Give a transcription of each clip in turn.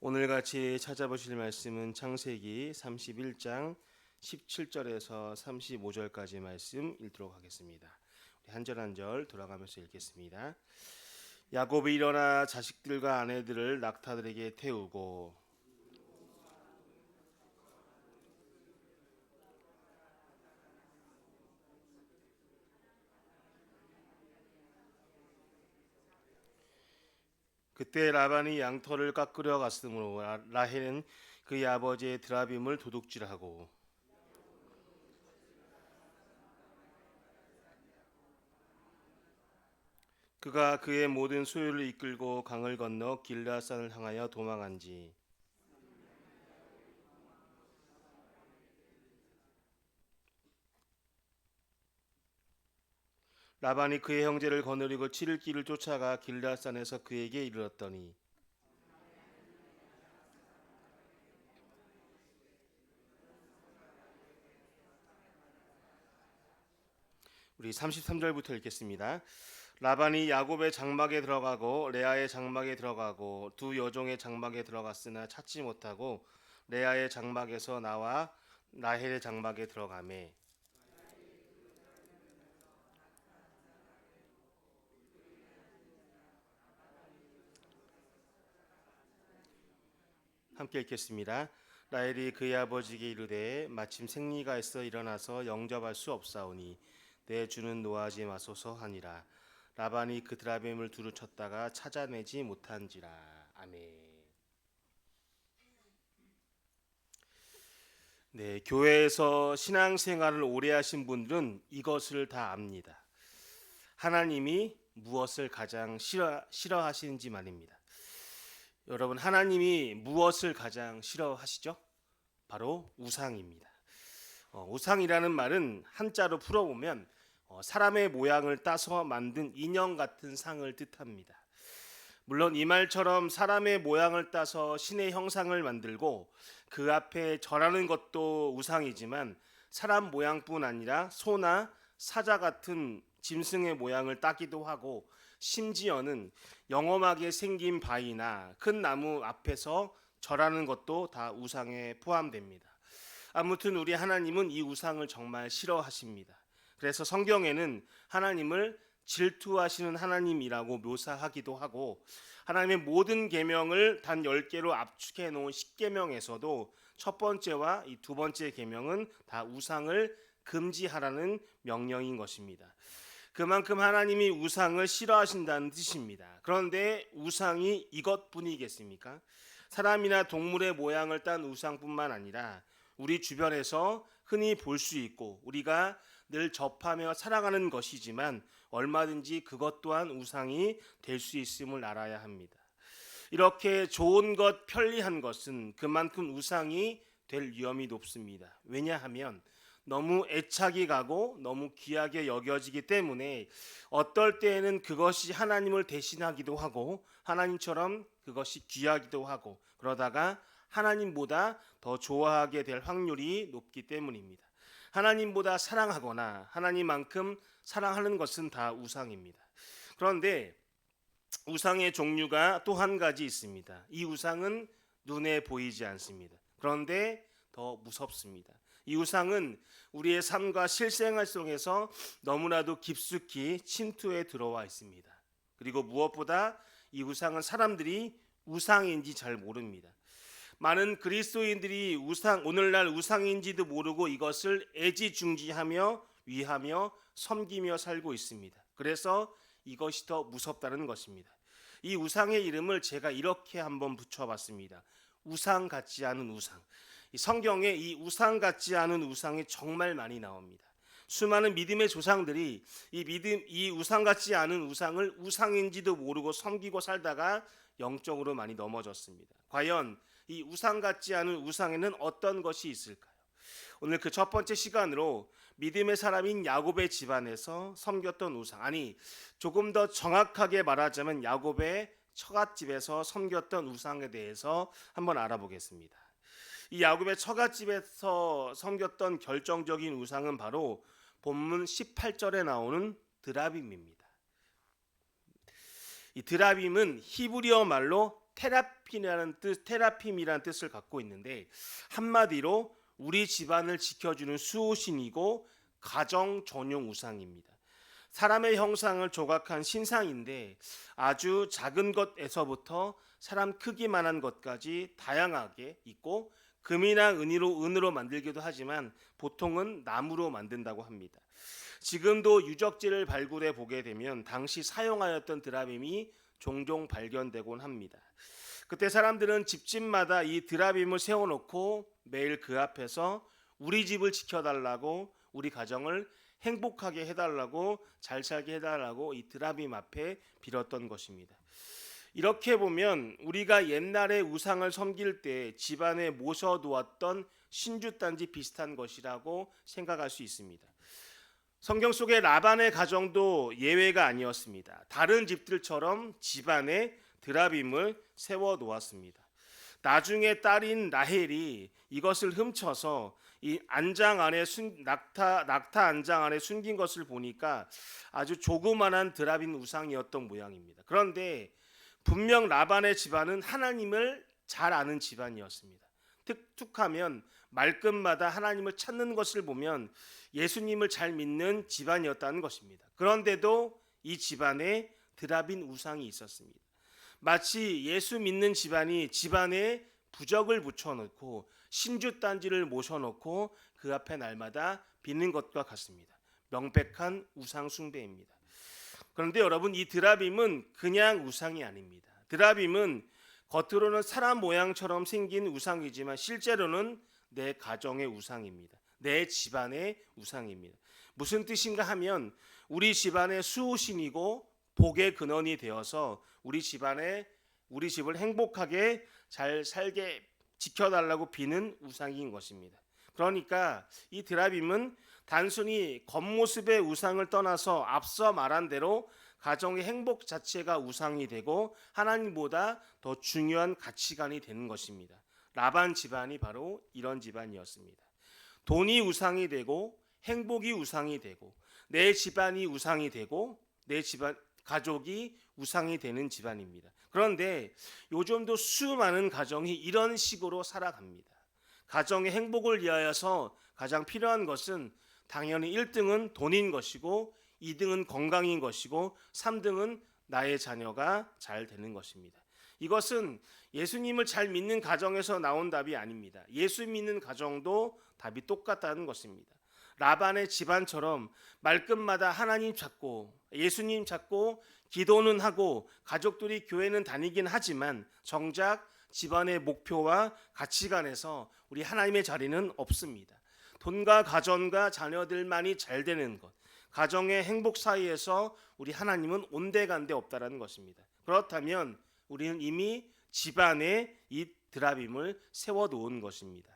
오늘 같이 찾아보실 말씀은 창세기 31장 17절에서 35절까지 말씀 읽도록 하겠습니다. 한 절 한 절 돌아가면서 읽겠습니다. 야곱이 일어나 자식들과 아내들을 낙타들에게 태우고 그때 라반이 양털을 깎으려 갔으므로 라헬은 그의 아버지의 드라빔을 도둑질하고 그가 그의 모든 소유를 이끌고 강을 건너 길르앗산을 향하여 도망한지 라반이 그의 형제를 거느리고 7일 길을 쫓아가 길르앗산에서 그에게 이르렀더니 우리 33절부터 읽겠습니다. 라반이 야곱의 장막에 들어가고 레아의 장막에 들어가고 두 여종의 장막에 들어갔으나 찾지 못하고 레아의 장막에서 나와 라헬의 장막에 들어가매 함께 읽겠습니다. 라헬이 그의 아버지에게 이르되 마침 생리가 있어 일어나서 영접할 수 없사오니 내 주는 노하지 마소서 하니라. 라반이 그 드라빔을 두루 쳤다가 찾아내지 못한지라. 아멘. 네, 교회에서 신앙생활을 오래 하신 분들은 이것을 다 압니다. 하나님이 무엇을 가장 싫어하시는지 말입니다. 여러분, 하나님이 무엇을 가장 싫어하시죠? 바로 우상입니다. 우상이라는 말은 한자로 풀어보면 사람의 모양을 따서 만든 인형 같은 상을 뜻합니다. 물론 이 말처럼 사람의 모양을 따서 신의 형상을 만들고 그 앞에 절하는 것도 우상이지만 사람 모양뿐 아니라 소나 사자 같은 짐승의 모양을 따기도 하고 심지어는 영험하게 생긴 바위나 큰 나무 앞에서 절하는 것도 다 우상에 포함됩니다. 아무튼 우리 하나님은 이 우상을 정말 싫어하십니다. 그래서 성경에는 하나님을 질투하시는 하나님이라고 묘사하기도 하고 하나님의 모든 계명을 단 10개로 압축해 놓은 10계명에서도 첫 번째와 이 두 번째 계명은 다 우상을 금지하라는 명령인 것입니다. 그만큼 하나님이 우상을 싫어하신다는 뜻입니다. 그런데 우상이 이것뿐이겠습니까? 사람이나 동물의 모양을 딴 우상뿐만 아니라 우리 주변에서 흔히 볼 수 있고 우리가 늘 접하며 살아가는 것이지만 얼마든지 그것 또한 우상이 될 수 있음을 알아야 합니다. 이렇게 좋은 것, 편리한 것은 그만큼 우상이 될 위험이 높습니다. 왜냐하면 너무 애착이 가고 너무 귀하게 여겨지기 때문에 어떨 때에는 그것이 하나님을 대신하기도 하고 하나님처럼 그것이 귀하기도 하고 그러다가 하나님보다 더 좋아하게 될 확률이 높기 때문입니다. 하나님보다 사랑하거나 하나님만큼 사랑하는 것은 다 우상입니다. 그런데 우상의 종류가 또 한 가지 있습니다. 이 우상은 눈에 보이지 않습니다. 그런데 더 무섭습니다. 이 우상은 우리의 삶과 실생활 속에서 너무나도 깊숙이 침투해 들어와 있습니다. 그리고 무엇보다 이 우상은 사람들이 우상인지 잘 모릅니다. 많은 그리스도인들이 오늘날 우상인지도 모르고 이것을 애지중지하며 위하며 섬기며 살고 있습니다. 그래서 이것이 더 무섭다는 것입니다. 이 우상의 이름을 제가 이렇게 한번 붙여봤습니다. 우상 같지 않은 우상. 성경에 이 우상 같지 않은 우상이 정말 많이 나옵니다. 수많은 믿음의 조상들이 이 우상 같지 않은 우상을 우상인지도 모르고 섬기고 살다가 영적으로 많이 넘어졌습니다. 과연 이 우상 같지 않은 우상에는 어떤 것이 있을까요? 오늘 그 첫 번째 시간으로 믿음의 사람인 야곱의 집안에서 섬겼던 우상, 아니 조금 더 정확하게 말하자면 야곱의 처갓집에서 섬겼던 우상에 대해서 한번 알아보겠습니다. 이 야곱의 처갓집에서 섬겼던 결정적인 우상은 바로 본문 18절에 나오는 드라빔입니다. 이 드라빔은 히브리어 말로 테라핌이라는 뜻을 갖고 있는데, 한마디로 우리 집안을 지켜주는 수호신이고 가정 전용 우상입니다. 사람의 형상을 조각한 신상인데 아주 작은 것에서부터 사람 크기만한 것까지 다양하게 있고, 금이나 은으로 만들기도 하지만 보통은 나무로 만든다고 합니다. 지금도 유적지를 발굴해 보게 되면 당시 사용하였던 드라빔이 종종 발견되곤 합니다. 그때 사람들은 집집마다 이 드라빔을 세워놓고 매일 그 앞에서 우리 집을 지켜달라고, 우리 가정을 행복하게 해달라고, 잘 살게 해달라고 이 드라빔 앞에 빌었던 것입니다. 이렇게 보면 우리가 옛날에 우상을 섬길 때 집안에 모셔두었던 신주단지 비슷한 것이라고 생각할 수 있습니다. 성경 속의 라반의 가정도 예외가 아니었습니다. 다른 집들처럼 집안에 드라빔을 세워 놓았습니다. 나중에 딸인 라헬이 이것을 훔쳐서 이 안장 안에 낙타 안장 안에 숨긴 것을 보니까 아주 조그만한 드라빔 우상이었던 모양입니다. 그런데 분명 라반의 집안은 하나님을 잘 아는 집안이었습니다. 툭하면 말끝마다 하나님을 찾는 것을 보면 예수님을 잘 믿는 집안이었다는 것입니다. 그런데도 이 집안에 드라빔 우상이 있었습니다. 마치 예수 믿는 집안이 집안에 부적을 붙여놓고 신주단지를 모셔놓고 그 앞에 날마다 비는 것과 같습니다. 명백한 우상 숭배입니다. 그런데 여러분, 이 드라빔은 그냥 우상이 아닙니다. 드라빔은 겉으로는 사람 모양처럼 생긴 우상이지만 실제로는 내 가정의 우상입니다. 내 집안의 우상입니다. 무슨 뜻인가 하면 우리 집안의 수호신이고 복의 근원이 되어서 우리 집을 행복하게 잘 살게 지켜달라고 비는 우상인 것입니다. 그러니까 이 드라빔은 단순히 겉모습의 우상을 떠나서 앞서 말한 대로 가정의 행복 자체가 우상이 되고 하나님보다 더 중요한 가치관이 되는 것입니다. 라반 집안이 바로 이런 집안이었습니다. 돈이 우상이 되고 행복이 우상이 되고 내 집안이 우상이 되고 내 집안 가족이 우상이 되는 집안입니다. 그런데 요즘도 수많은 가정이 이런 식으로 살아갑니다. 가정의 행복을 위하여서 가장 필요한 것은 당연히 1등은 돈인 것이고 2등은 건강인 것이고 3등은 나의 자녀가 잘 되는 것입니다. 이것은 예수님을 잘 믿는 가정에서 나온 답이 아닙니다. 예수 믿는 가정도 답이 똑같다는 것입니다. 라반의 집안처럼 말끝마다 하나님 찾고 예수님 찾고 기도는 하고 가족들이 교회는 다니긴 하지만 정작 집안의 목표와 가치관에서 우리 하나님의 자리는 없습니다. 돈과 가정과 자녀들만이 잘 되는 것, 가정의 행복 사이에서 우리 하나님은 온데간데 없다라는 것입니다. 그렇다면 우리는 이미 집안에 이 드라빔을 세워놓은 것입니다.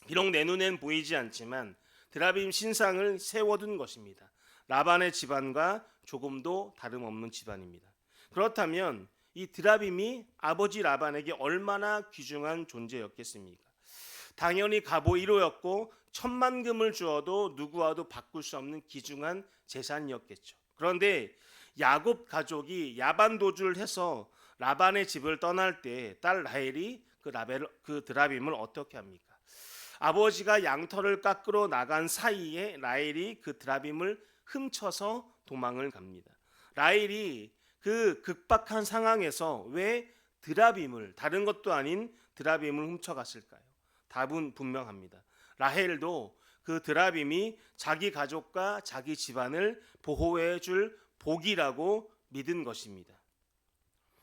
비록 내 눈엔 보이지 않지만 드라빔 신상을 세워둔 것입니다. 라반의 집안과 조금도 다름없는 집안입니다. 그렇다면 이 드라빔이 아버지 라반에게 얼마나 귀중한 존재였겠습니까? 당연히 갑오 1호였고 1000만 금을 주어도 누구와도 바꿀 수 없는 귀중한 재산이었겠죠. 그런데 야곱 가족이 야반 도주를 해서 라반의 집을 떠날 때 딸 라헬이 그 드라빔을 어떻게 합니까? 아버지가 양털을 깎으러 나간 사이에 라헬이 그 드라빔을 훔쳐서 도망을 갑니다. 라헬이 그 급박한 상황에서 왜 드라빔을, 다른 것도 아닌 드라빔을 훔쳐갔을까요? 답은 분명합니다. 라헬도 그 드라빔이 자기 가족과 자기 집안을 보호해 줄 복이라고 믿은 것입니다.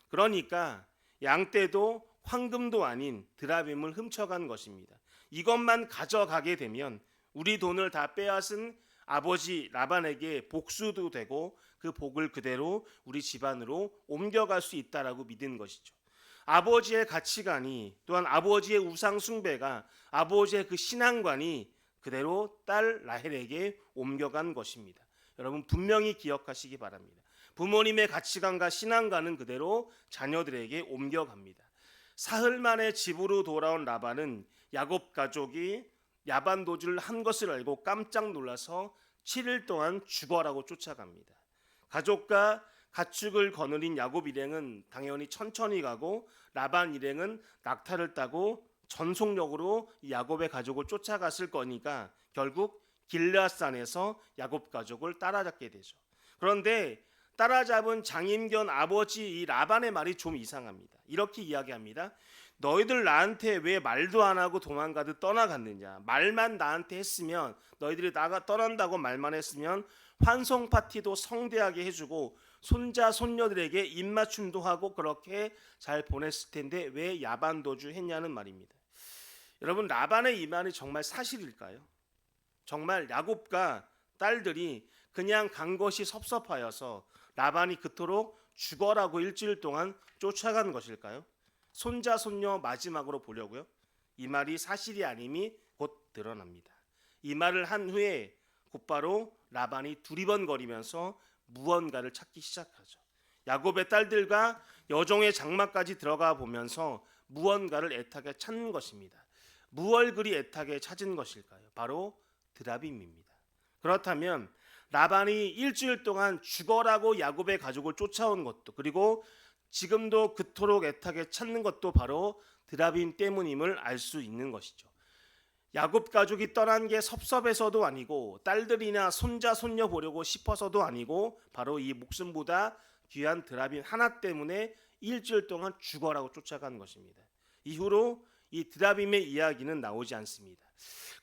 그러니까 양떼도 황금도 아닌 드라빔을 훔쳐간 것입니다. 이것만 가져가게 되면 우리 돈을 다 빼앗은 아버지 라반에게 복수도 되고 그 복을 그대로 우리 집안으로 옮겨갈 수 있다라고 믿은 것이죠. 아버지의 가치관이, 또한 아버지의 우상 숭배가, 아버지의 그 신앙관이 그대로 딸 라헬에게 옮겨간 것입니다. 여러분 분명히 기억하시기 바랍니다. 부모님의 가치관과 신앙관은 그대로 자녀들에게 옮겨갑니다. 사흘 만에 집으로 돌아온 라반은 야곱 가족이 야반 도주를 한 것을 알고 깜짝 놀라서 7일 동안 죽어라고 쫓아갑니다. 가족과 가축을 거느린 야곱 일행은 당연히 천천히 가고 라반 일행은 낙타를 타고 전속력으로 야곱의 가족을 쫓아갔을 거니까 결국 길르앗산에서 야곱 가족을 따라잡게 되죠. 그런데 따라잡은 장임견 아버지 이 라반의 말이 좀 이상합니다. 이렇게 이야기합니다. 너희들 나한테 왜 말도 안 하고 도망가듯 떠나갔느냐. 말만 나한테 했으면, 너희들이 나가 떠난다고 말만 했으면 환송 파티도 성대하게 해주고 손자 손녀들에게 입맞춤도 하고 그렇게 잘 보냈을 텐데 왜 야반도주 했냐는 말입니다. 여러분, 라반의 이 말이 정말 사실일까요? 정말 야곱과 딸들이 그냥 간 것이 섭섭하여서 라반이 그토록 죽어라고 일주일 동안 쫓아간 것일까요? 손자 손녀 마지막으로 보려고요? 이 말이 사실이 아님이 곧 드러납니다. 이 말을 한 후에 곧바로 라반이 두리번거리면서 무언가를 찾기 시작하죠. 야곱의 딸들과 여종의 장막까지 들어가 보면서 무언가를 애타게 찾는 것입니다. 무얼 그리 애타게 찾은 것일까요? 바로 드라빔입니다. 그렇다면 라반이 일주일 동안 죽어라고 야곱의 가족을 쫓아온 것도, 그리고 지금도 그토록 애타게 찾는 것도 바로 드라빔 때문임을 알 수 있는 것이죠. 야곱 가족이 떠난 게 섭섭해서도 아니고 딸들이나 손자 손녀 보려고 싶어서도 아니고 바로 이 목숨보다 귀한 드라빔 하나 때문에 일주일 동안 죽어라고 쫓아간 것입니다. 이후로 이 드라빔의 이야기는 나오지 않습니다.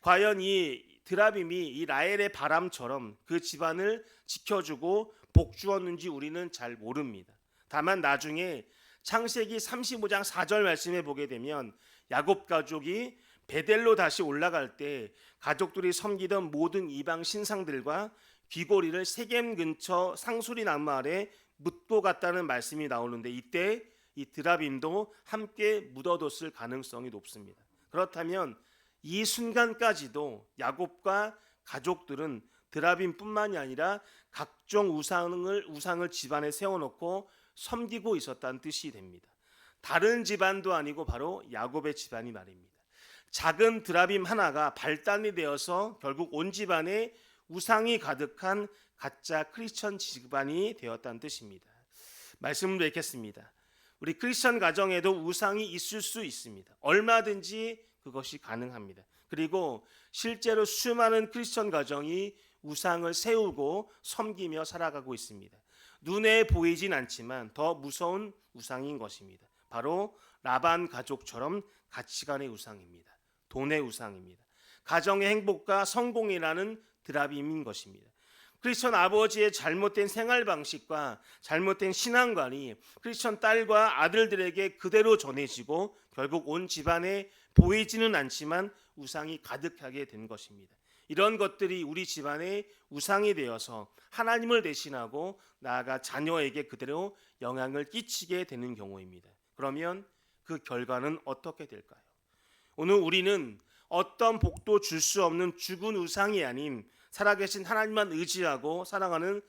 과연 이 드라빔이 이 라헬의 바람처럼 그 집안을 지켜주고 복주었는지 우리는 잘 모릅니다. 다만 나중에 창세기 35장 4절 말씀에 보게 되면 야곱 가족이 베델로 다시 올라갈 때 가족들이 섬기던 모든 이방 신상들과 귀고리를 세겜 근처 상수리 나무 아래 묻고 갔다는 말씀이 나오는데 이때 이 드라빔도 함께 묻어뒀을 가능성이 높습니다. 그렇다면 이 순간까지도 야곱과 가족들은 드라빔뿐만이 아니라 각종 우상을 집안에 세워놓고 섬기고 있었다는 뜻이 됩니다. 다른 집안도 아니고 바로 야곱의 집안이 말입니다. 작은 드라빔 하나가 발단이 되어서 결국 온 집안에 우상이 가득한 가짜 크리스천 집안이 되었다는 뜻입니다. 말씀을 뵙겠습니다. 우리 크리스천 가정에도 우상이 있을 수 있습니다. 얼마든지 그것이 가능합니다. 그리고 실제로 수많은 크리스천 가정이 우상을 세우고 섬기며 살아가고 있습니다. 눈에 보이진 않지만 더 무서운 우상인 것입니다. 바로 라반 가족처럼 가치관의 우상입니다. 돈의 우상입니다. 가정의 행복과 성공이라는 드라빔인 것입니다. 크리스천 아버지의 잘못된 생활 방식과 잘못된 신앙관이 크리스천 딸과 아들들에게 그대로 전해지고 결국 온 집안에 보이지는 않지만 우상이 가득하게 된 것입니다. 이런 것들이 우리 집안의 우상이 되어서 하나님을 대신하고 나아가 자녀에게 그대로 영향을 끼치게 되는 경우입니다. 그러면 그 결과는 어떻게 될까요? 오늘 우리는 어떤 복도 줄 수 없는 죽은 우상이 아닌 살아계신 하나님만 의지하고 살아가는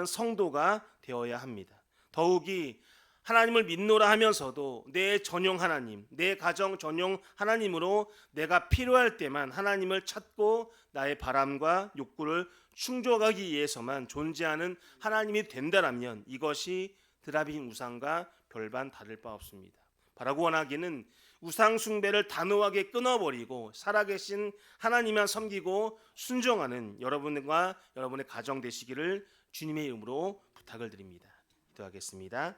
성도가 되어야 합니다. 더욱이 하나님을 믿노라 하면서도 내 전용 하나님, 내 가정 전용 하나님으로 내가 필요할 때만 하나님을 찾고 나의 바람과 욕구를 충족하기 위해서만 존재하는 하나님이 된다라면 이것이 드라빔 우상과 별반 다를 바 없습니다. 바라고 원하기는 우상 숭배를 단호하게 끊어버리고 살아계신 하나님만 섬기고 순종하는 여러분과 여러분의 가정 되시기를 주님의 이름으로 부탁을 드립니다. 기도하겠습니다.